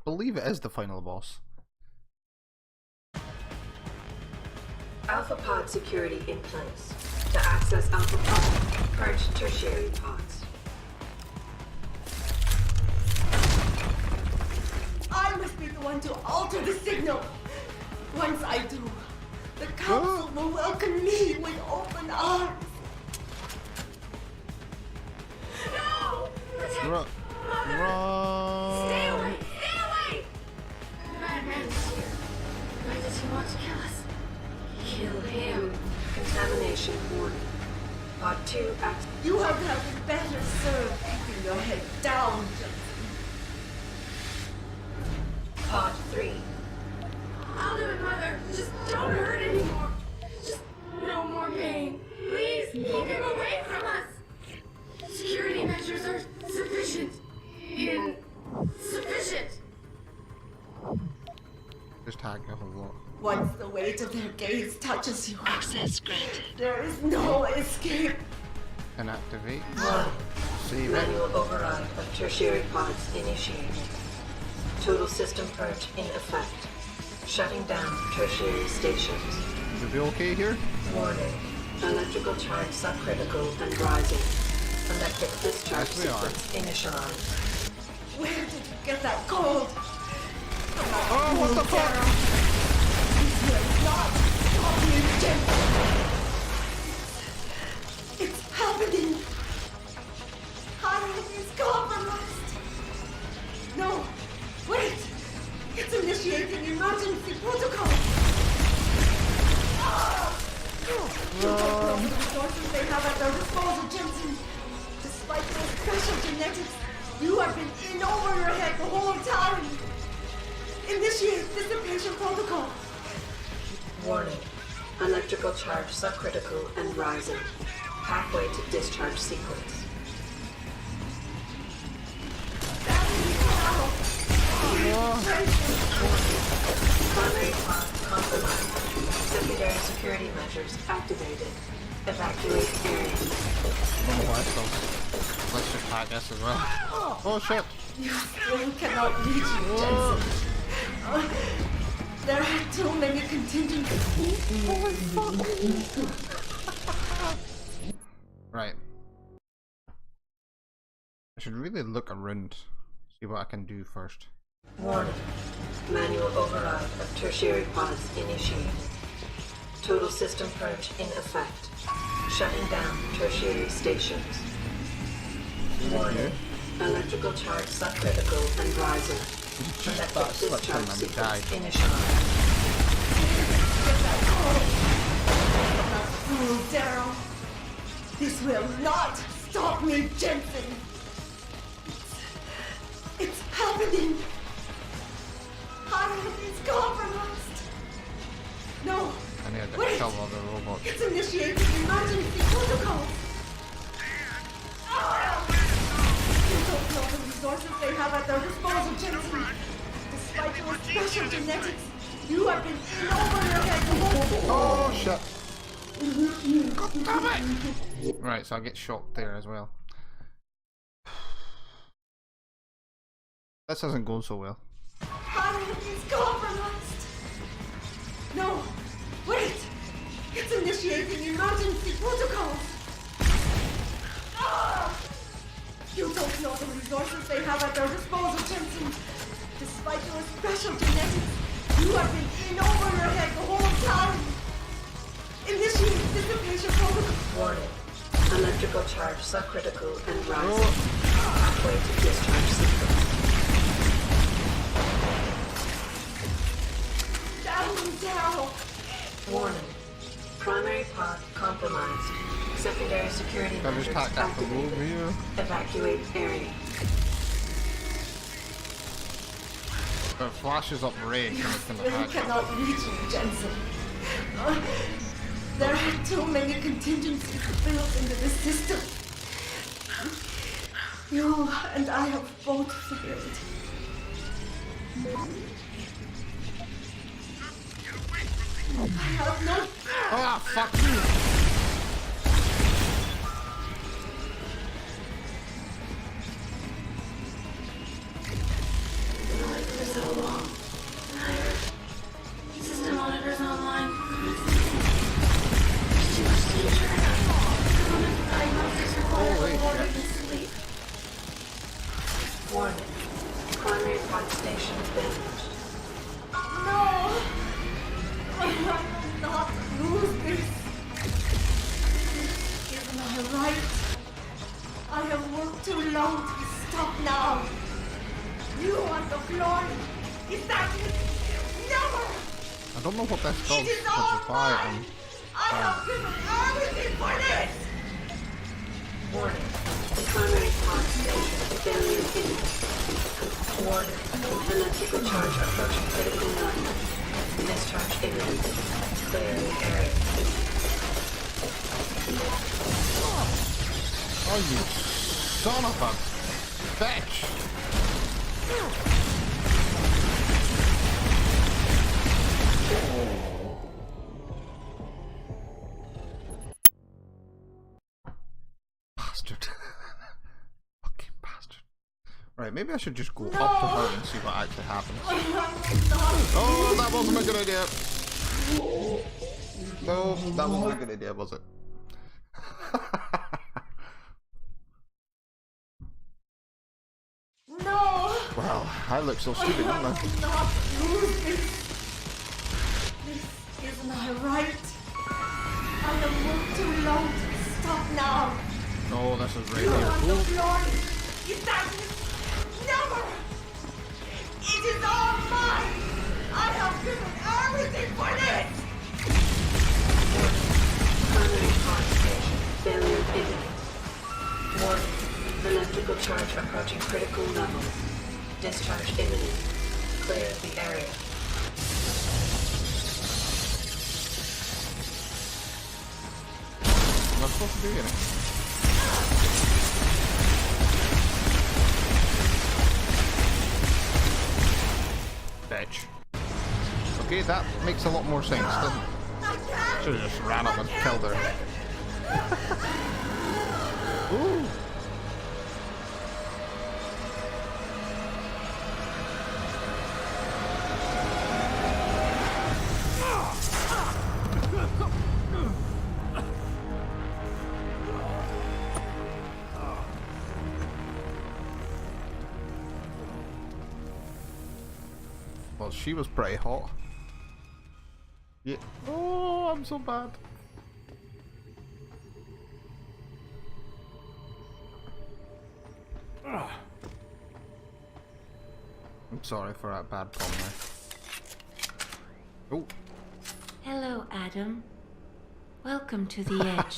believe it is the final boss. Alpha pod security in place. To access Alpha pod, purge tertiary pods. I must be the one to alter the signal. Once I do, the council will welcome me with open arms. No! Run! Stay away! Stay away! The madman is here. Why does he want to kill us? Kill him. Contamination warning. Pod 2 acts. You have been better served keeping your head down. Pod 3. I'll do it, Mother. Just don't hurt anymore. Just no more pain. Please keep him away from us. Security measures are sufficient. Insufficient. Just tag a whole lot. Once the weight of their gaze touches you, Access granted. there is no escape. Inactivate. 1. Save it. Manual override of tertiary pods initiated. Total system purge in effect. Shutting down tertiary stations. Should be okay here? Warning. Electrical charge subcritical and rising. Electric discharge Yes, we are. sequence initialized. Where did you get that cold? Oh, what the fuck? This will not stop me, Jensen. It's happening. Harlan is compromised. No, wait. It's initiating emergency protocol. You don't know the resources they have at their disposal, Jensen. Despite your special genetics, you have been in over your head the whole time. Initiate dissipation protocol. Warning. Electrical charge subcritical and rising. Pathway to discharge sequence. Primary pod compromised. Secondary security measures activated. Evacuate area. Oh, what? So let's just tag this as well. Oh shit! You still cannot reach me, Jensen. There are too many contingencies. Right. I should really look around, see what I can do first. Warning. Manual override of tertiary pods initiated. Total system purge in effect. Shutting down tertiary stations. Warning. Electrical charge subcritical and rising. Electric discharge sequence initialized. Fool, Daryl. This will not stop me, Jensen. It's happening. Harlan is compromised. No, I need to wait. kill all the robots. It's initiating emergency protocol. You don't know the resources they have at their disposal, Jensen. Despite your special genetics, you have been in over your head the whole Oh shit! God damn it! Right, so I get shocked there as well. This isn't going so well. Harlan is compromised. No, wait. It's initiating emergency protocols. You don't know the resources they have at their disposal, Jensen. Despite your special genetics, you have been in over your head the whole time. Initiate dissipation protocol. Warning. Electrical charge subcritical and rising. Pathway to discharge sequence. Down. Warning. Primary pod compromised. Secondary security I measures just tacked that from activated. over here. Evacuate area. It flashes up red when it's in the You hatch. cannot reach me, Jensen. There are too many contingencies built into this system. You and I have both failed. I have no... Ah, fuck you! primary pod station damaged. No! I will not lose this. This is my right. I have worked too long to stop now. You want the glory. Is that it? Never! I don't know what this does. It is Which all is why mine. I have given everything for this. Warning. Primary pod station failure imminent. Warning. Electrical charge approaching critical level. Discharge imminent. Clear the area. Oh, you son of a bitch! Bastard. Fucking bastard. Right, maybe I should just go up to her and see what actually happens. Oh, that wasn't a good idea. No, that wasn't a good idea, was it? No! Well, I look so stupid, don't I? Not lose this. This is my right. I have worked too long to stop now. No, this is right You here. want the Ooh. glory. Is that it? Never! It is all mine. I have given everything for this. Primary pod station failure imminent. Warning. Electrical charge approaching critical level. Discharge imminent. Clear the area. Am I supposed to do anything? Bitch. Okay, that makes a lot more sense, doesn't it? I can't. Should've just ran up and killed her. Ooh. Well, she was pretty hot. Yeah. Oh, I'm so bad. Ugh. I'm sorry for that bad pun there. Oh. Hello, Adam. Welcome to the edge.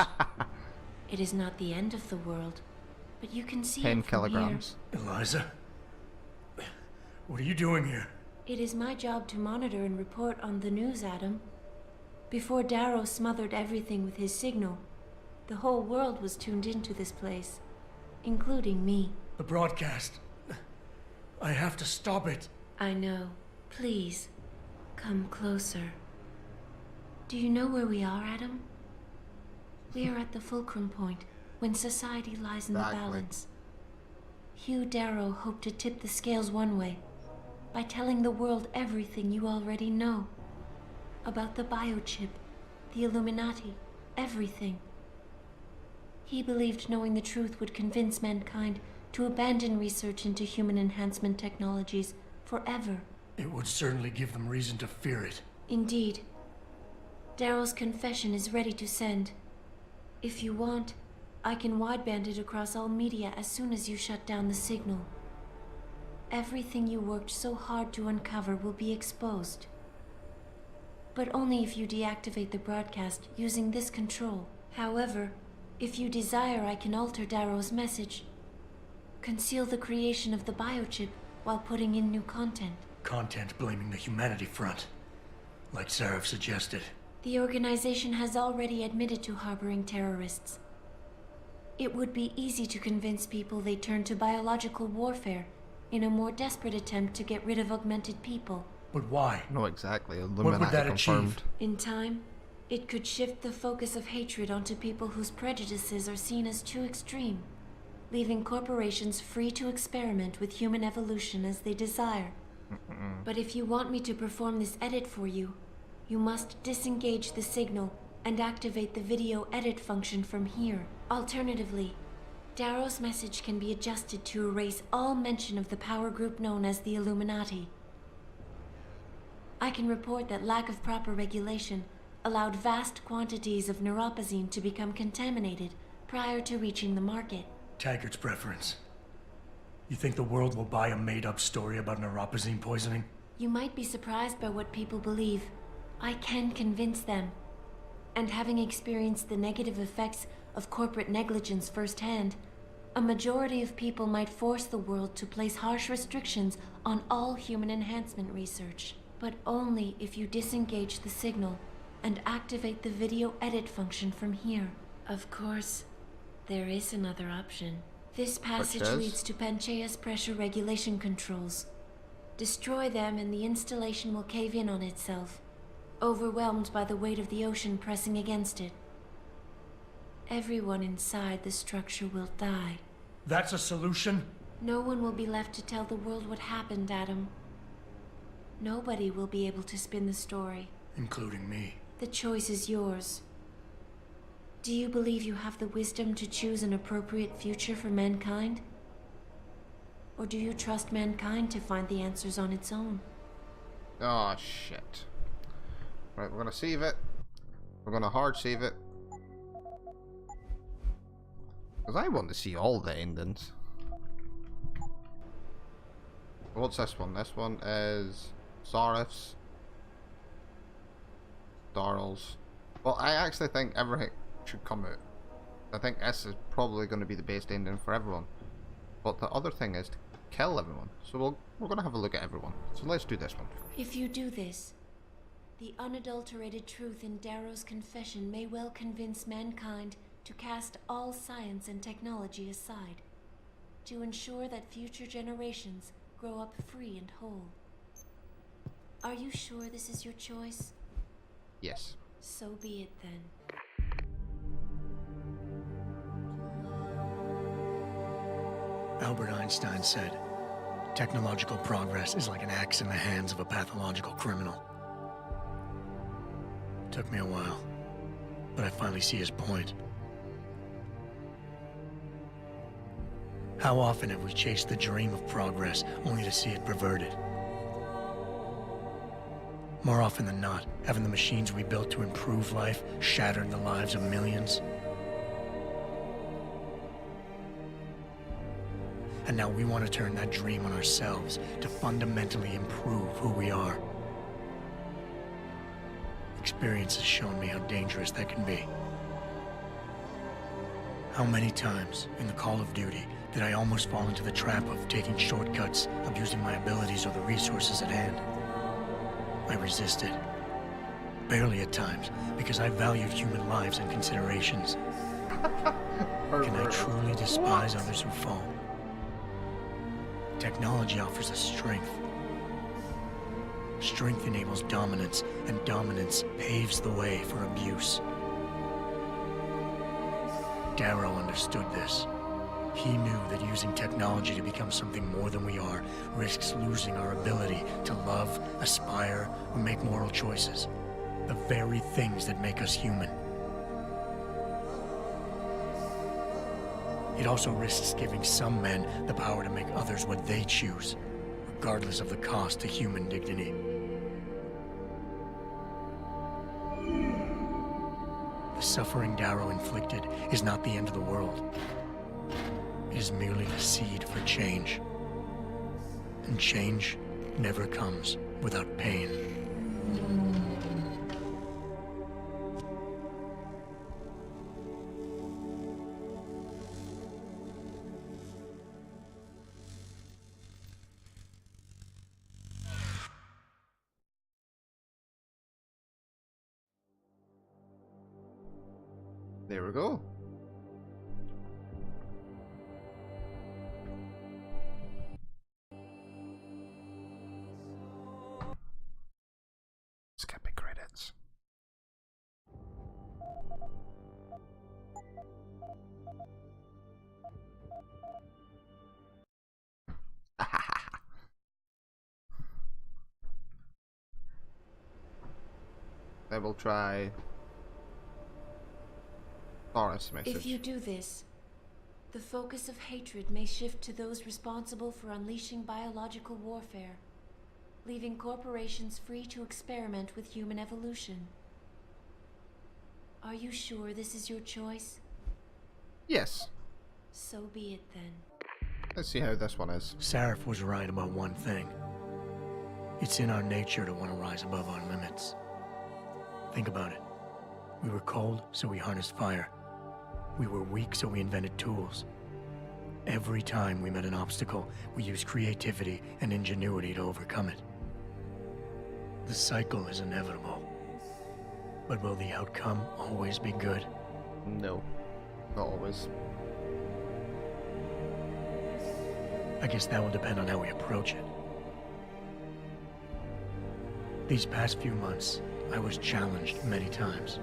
It is not the end of the world, but you can see 10 it from kilograms. Eliza? What are you doing here? here. It is my job to monitor and report on the news, Adam. Before Darrow smothered everything with his signal, the whole world was tuned into this place, including me. The broadcast. I have to stop it. I know. Please, come closer. Do you know where we are, Adam? We are at the fulcrum point, when society lies in the Exactly. balance. Hugh Darrow hoped to tip the scales one way, by telling the world everything you already know. About the biochip, the Illuminati, everything. He believed knowing the truth would convince mankind to abandon research into human enhancement technologies forever. It would certainly give them reason to fear it. Indeed. Darrow's confession is ready to send. If you want, I can wideband it across all media as soon as you shut down the signal. Everything you worked so hard to uncover will be exposed. But only if you deactivate the broadcast using this control. However, if you desire, I can alter Darrow's message. Conceal the creation of the biochip while putting in new content. Content blaming the humanity front. Like Sarah suggested. The organization has already admitted to harboring terrorists. It would be easy to convince people they turn to biological warfare in a more desperate attempt to get rid of augmented people. But why? No, exactly. would Illuminati that confirmed. achieve? In time, it could shift the focus of hatred onto people whose prejudices are seen as too extreme, leaving corporations free to experiment with human evolution as they desire. But if you want me to perform this edit for you, you must disengage the signal and activate the video edit function from here. Alternatively, Darrow's message can be adjusted to erase all mention of the power group known as the Illuminati. I can report that lack of proper regulation allowed vast quantities of neuropozyne to become contaminated prior to reaching the market. Taggart's preference. You think the world will buy a made-up story about neuropozyne poisoning? You might be surprised by what people believe. I can convince them. And having experienced the negative effects of corporate negligence firsthand, a majority of people might force the world to place harsh restrictions on all human enhancement research. But only if you disengage the signal and activate the video edit function from here. Of course, there is another option. This passage leads to Panchaea's pressure regulation controls. Destroy them and the installation will cave in on itself, overwhelmed by the weight of the ocean pressing against it. Everyone inside the structure will die. That's a solution? No one will be left to tell the world what happened, Adam. Nobody will be able to spin the story. Including me. The choice is yours. Do you believe you have the wisdom to choose an appropriate future for mankind? Or do you trust mankind to find the answers on its own? Oh, shit. Right, we're gonna save it. We're gonna hard save it. Because I want to see all the endings. What's this one? This one is Sarif's. Daryl's. Well, I actually think everything should come out. I think this is probably going to be the best ending for everyone. But the other thing is to kill everyone. So we're going to have a look at everyone. So let's do this one first. If you do this, the unadulterated truth in Darrow's confession may well convince mankind to cast all science and technology aside, to ensure that future generations grow up free and whole. Are you sure this is your choice? Yes. So be it then. Albert Einstein said, technological progress is like an axe in the hands of a pathological criminal. Took me a while, but I finally see his point. How often have we chased the dream of progress only to see it perverted? More often than not, haven't the machines we built to improve life shattered the lives of millions? And now we want to turn that dream on ourselves to fundamentally improve who we are. Experience has shown me how dangerous that can be. How many times in the Call of Duty did I almost fall into the trap of taking shortcuts, abusing my abilities or the resources at hand? I resisted. Barely at times, because I valued human lives and considerations. Can I truly despise others who fall? Technology offers us strength. Strength enables dominance, and dominance paves the way for abuse. Darrow understood this. He knew that using technology to become something more than we are risks losing our ability to love, aspire, or make moral choices. The very things that make us human. It also risks giving some men the power to make others what they choose, regardless of the cost to human dignity. The suffering Darrow inflicted is not the end of the world. It is merely the seed for change. And change never comes without pain. There we go. Skipping credits. I will try Forest message. If you do this, The focus of hatred may shift to those responsible for unleashing biological warfare, leaving corporations free to experiment with human evolution. Are you sure this is your choice? Yes. So be it then. Let's see how this one is. Sarif was right about one thing. It's in our nature to want to rise above our limits. Think about it. We were cold, so we harnessed fire. We were weak, so we invented tools. Every time we met an obstacle, we used creativity and ingenuity to overcome it. The cycle is inevitable. But will the outcome always be good? No. Not always. I guess that will depend on how we approach it. These past few months, I was challenged many times.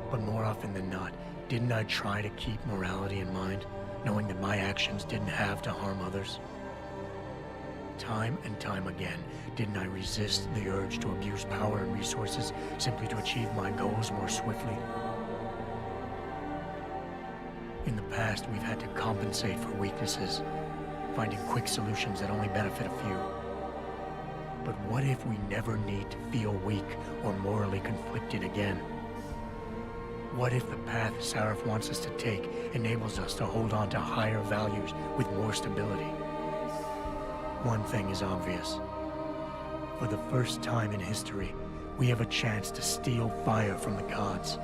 But more often than not, didn't I try to keep morality in mind, knowing that my actions didn't have to harm others? Time and time again, didn't I resist the urge to abuse power and resources simply to achieve my goals more swiftly? In the past, we've had to compensate for weaknesses, finding quick solutions that only benefit a few. But what if we never need to feel weak or morally conflicted again? What if the path Sarif wants us to take enables us to hold on to higher values with more stability? One thing is obvious. For the first time in history, we have a chance to steal fire from the gods.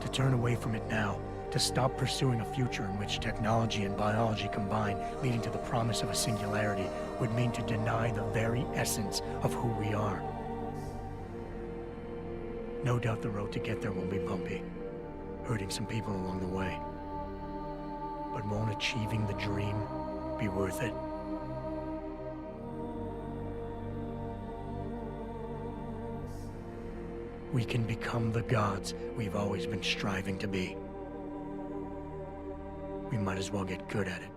To turn away from it now, to stop pursuing a future in which technology and biology combine, leading to the promise of a singularity, would mean to deny the very essence of who we are. No doubt the road to get there will be bumpy, hurting some people along the way. But won't achieving the dream be worth it? We can become the gods we've always been striving to be. We might as well get good at it.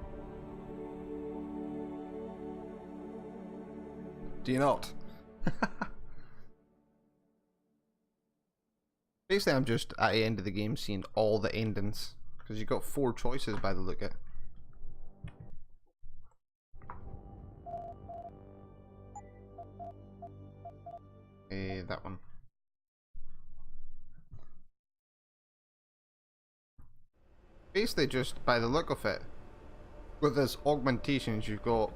Do you not? Basically, I'm just at the end of the game seeing all the endings. Because you've got 4 choices by the look at it. That one. Basically, just by the look of it, with this augmentations, you've got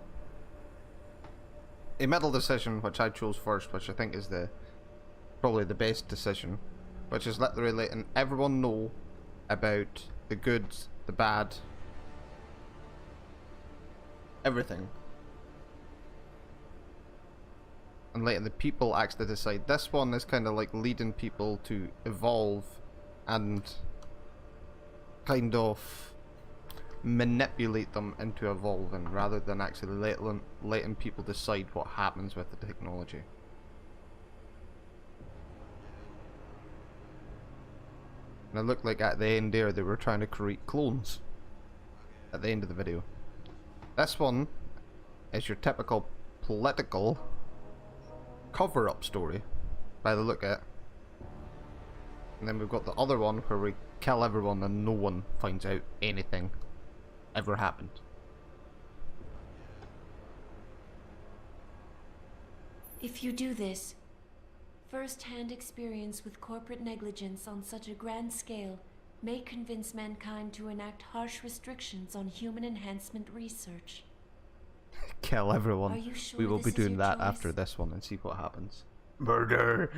a middle decision, which I chose first, which I think is probably the best decision, which is literally letting everyone know about the good, the bad, everything, and letting the people actually decide. This one is kind of like leading people to evolve and kind of manipulate them into evolving, rather than actually letting people decide what happens with the technology. And it looked like at the end there they were trying to create clones at the end of the video. This one is your typical political cover-up story by the look at it. And then we've got the other one where we kill everyone and no one finds out anything ever happened. If you do this, first-hand experience with corporate negligence on such a grand scale may convince mankind to enact harsh restrictions on human enhancement research. Kill everyone. Are you sure We will this be is doing your that choice? after this one and see what happens. Murder!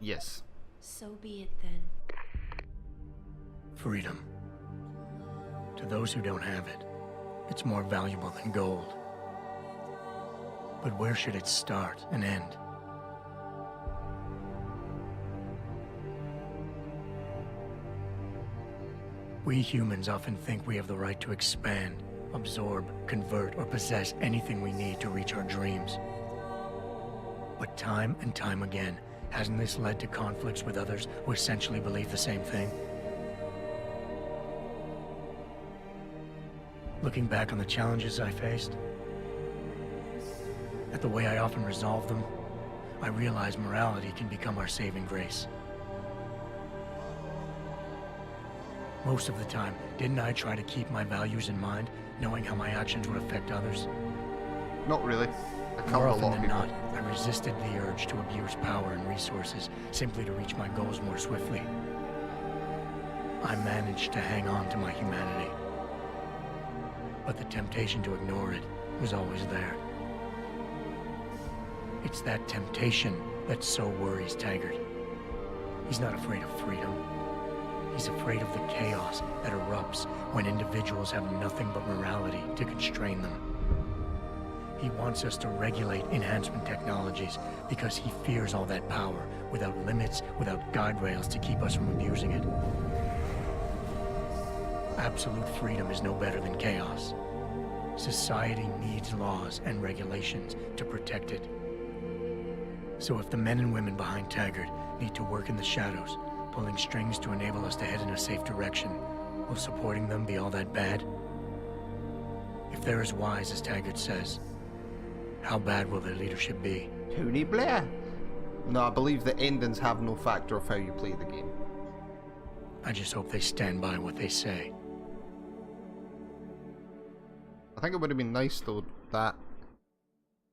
Yes. So be it then. Freedom. To those who don't have it, it's more valuable than gold. But where should it start and end? We humans often think we have the right to expand, absorb, convert, or possess anything we need to reach our dreams. But time and time again, hasn't this led to conflicts with others who essentially believe the same thing? Looking back on the challenges I faced, at the way I often resolve them, I realize morality can become our saving grace. Most of the time, didn't I try to keep my values in mind, knowing how my actions would affect others? Not really. I killed More a often lot of than people. not, I resisted the urge to abuse power and resources simply to reach my goals more swiftly. I managed to hang on to my humanity. But the temptation to ignore it was always there. It's that temptation that so worries Taggart. He's not afraid of freedom. He's afraid of the chaos that erupts when individuals have nothing but morality to constrain them. He wants us to regulate enhancement technologies because he fears all that power, without limits, without guide rails to keep us from abusing it. Absolute freedom is no better than chaos. Society needs laws and regulations to protect it. So if the men and women behind Taggart need to work in the shadows, pulling strings to enable us to head in a safe direction, will supporting them be all that bad? If they're as wise as Taggart says, how bad will their leadership be? Tony Blair. No, I believe the endings have no factor of how you play the game. I just hope they stand by what they say. I think it would have been nice though that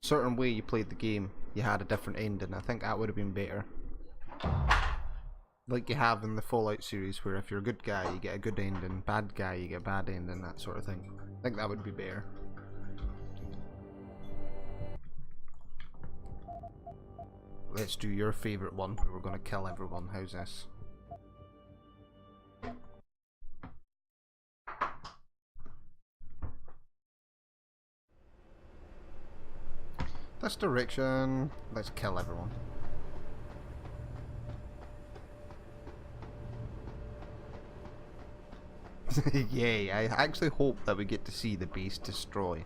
certain way you played the game, you had a different ending. I think that would have been better. Like you have in the Fallout series, where if you're a good guy, you get a good ending, bad guy, you get a bad ending, that sort of thing. I think that would be better. Let's do your favourite one, where we're going to kill everyone. How's this? This direction. Let's kill everyone. Yay, I actually hope that we get to see the base destroy,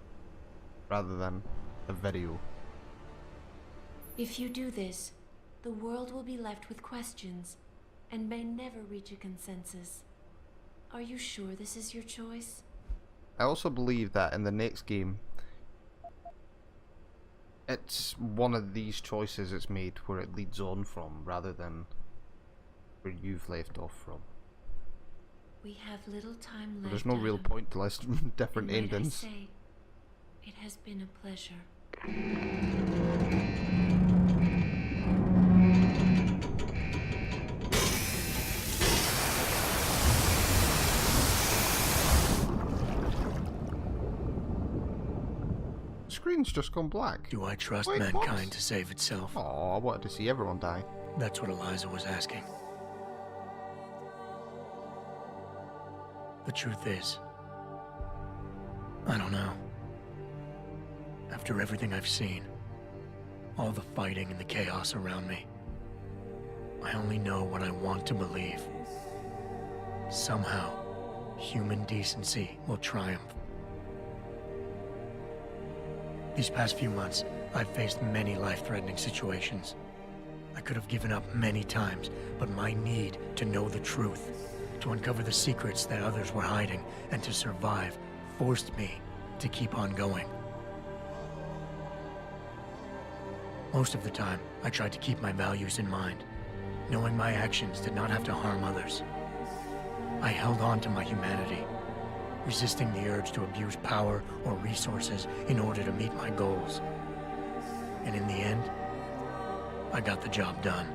rather than a video. If you do this, the world will be left with questions and may never reach a consensus. Are you sure this is your choice? I also believe that in the next game, it's one of these choices it's made where it leads on from, rather than where you've left off from. We have little time left. There's no real Adam. point to list different And might I endings. say, it has been a pleasure. Screen's just gone black. Do I trust Wait, mankind what? to save itself? Oh, I wanted to see everyone die. That's what Eliza was asking. The truth is, I don't know. After everything I've seen, all the fighting and the chaos around me, I only know what I want to believe. Somehow, human decency will triumph. These past few months, I've faced many life-threatening situations. I could have given up many times, but my need to know the truth, to uncover the secrets that others were hiding, and to survive, forced me to keep on going. Most of the time, I tried to keep my values in mind, knowing my actions did not have to harm others. I held on to my humanity, resisting the urge to abuse power or resources in order to meet my goals. And in the end, I got the job done.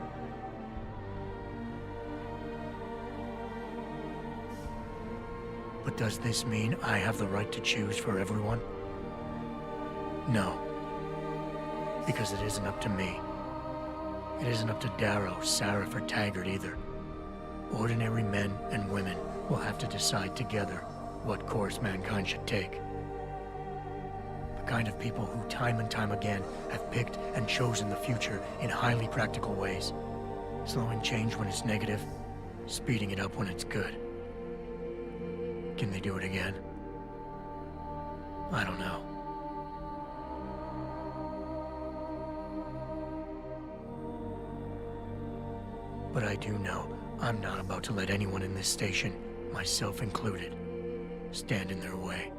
But does this mean I have the right to choose for everyone? No. Because it isn't up to me. It isn't up to Darrow, Sarif, or Taggart either. Ordinary men and women will have to decide together what course mankind should take. The kind of people who time and time again have picked and chosen the future in highly practical ways. Slowing change when it's negative, speeding it up when it's good. Can they do it again? I don't know. But I do know I'm not about to let anyone in this station, myself included, stand in their way.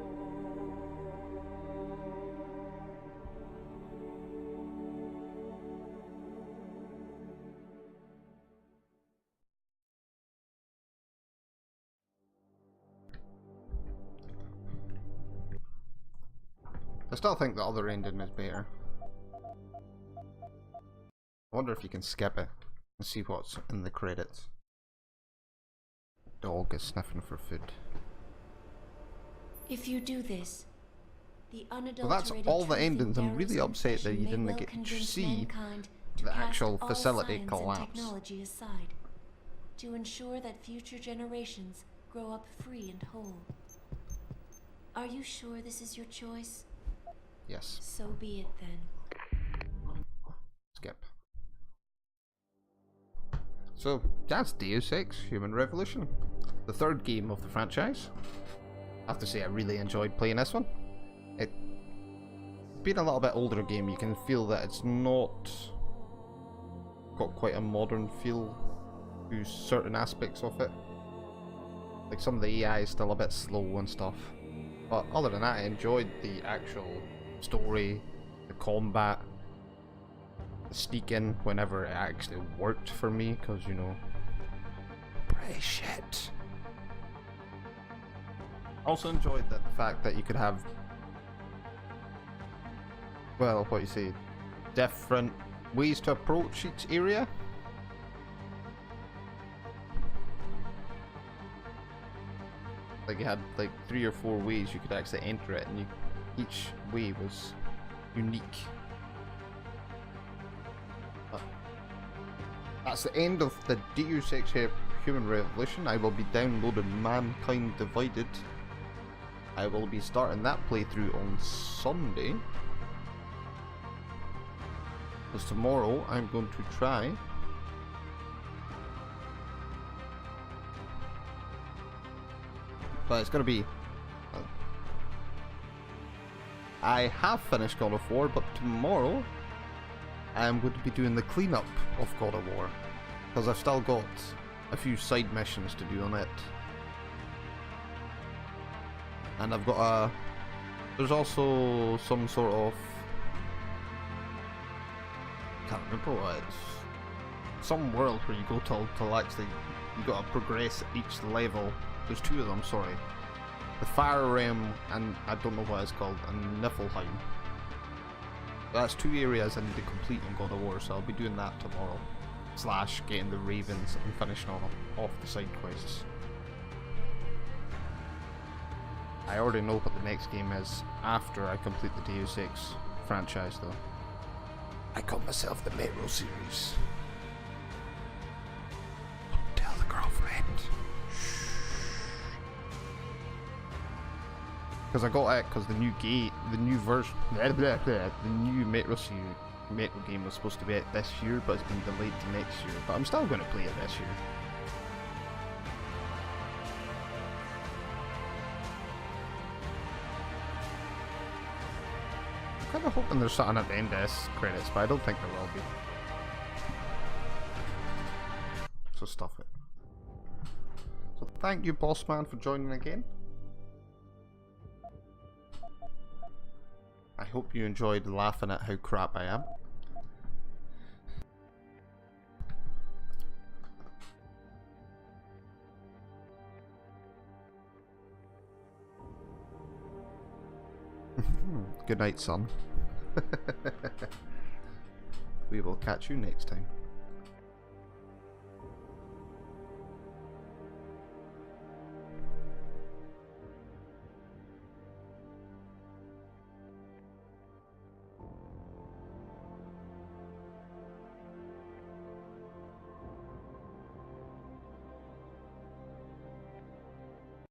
I still think the other ending is better. I wonder if you can skip it and see what's in the credits. Dog is sniffing for food. If you do this, the So unadulterated that's all the truth in endings. I'm really Darrow's upset that you confession may didn't well get to convince see mankind to the cast actual all facility science collapse. and technology aside, to ensure that future generations grow up free and whole. Are you sure this is your choice? Yes. So be it then. Skip. So that's Deus Ex Human Revolution, the third game of the franchise. I have to say I really enjoyed playing this one. It being a little bit older game, you can feel that it's not got quite a modern feel to certain aspects of it. Like some of the AI is still a bit slow and stuff. But other than that, I enjoyed the actual story, the combat, the sneaking whenever it actually worked for me, because you know, British shit. Also enjoyed the fact that you could have, well, what you say, different ways to approach each area. Like you had like 3 or 4 ways you could actually enter it, and each way was unique. But that's the end of the Deus Ex Human Revolution. I will be downloading Mankind Divided. I will be starting that playthrough on Sunday. Because tomorrow I'm going to try but it's going to be I have finished God of War, but tomorrow I'm going to be doing the cleanup of God of War, because I've still got a few side missions to do on it, and I've got a, there's also some sort of, can't remember what it's, some world where you go to actually, you got to progress each level. There's 2 of them, sorry. The Fire Realm and I don't know what it's called, and Niflheim. That's 2 areas I need to complete on God of War, so I'll be doing that tomorrow. Slash getting the Ravens and finishing off the side quests. I already know what the next game is after I complete the Deus Ex franchise though. I call myself the Metro series. Don't tell the girlfriend. Because I got it because the new version, the new Metro game was supposed to be out this year, but it's been delayed to next year. But I'm still going to play it this year. I'm kind of hoping there's something at the end of this credits, but I don't think there will be. So stuff it. So thank you, Bossman, for joining again. I hope you enjoyed laughing at how crap I am. Good night, son. We will catch you next time.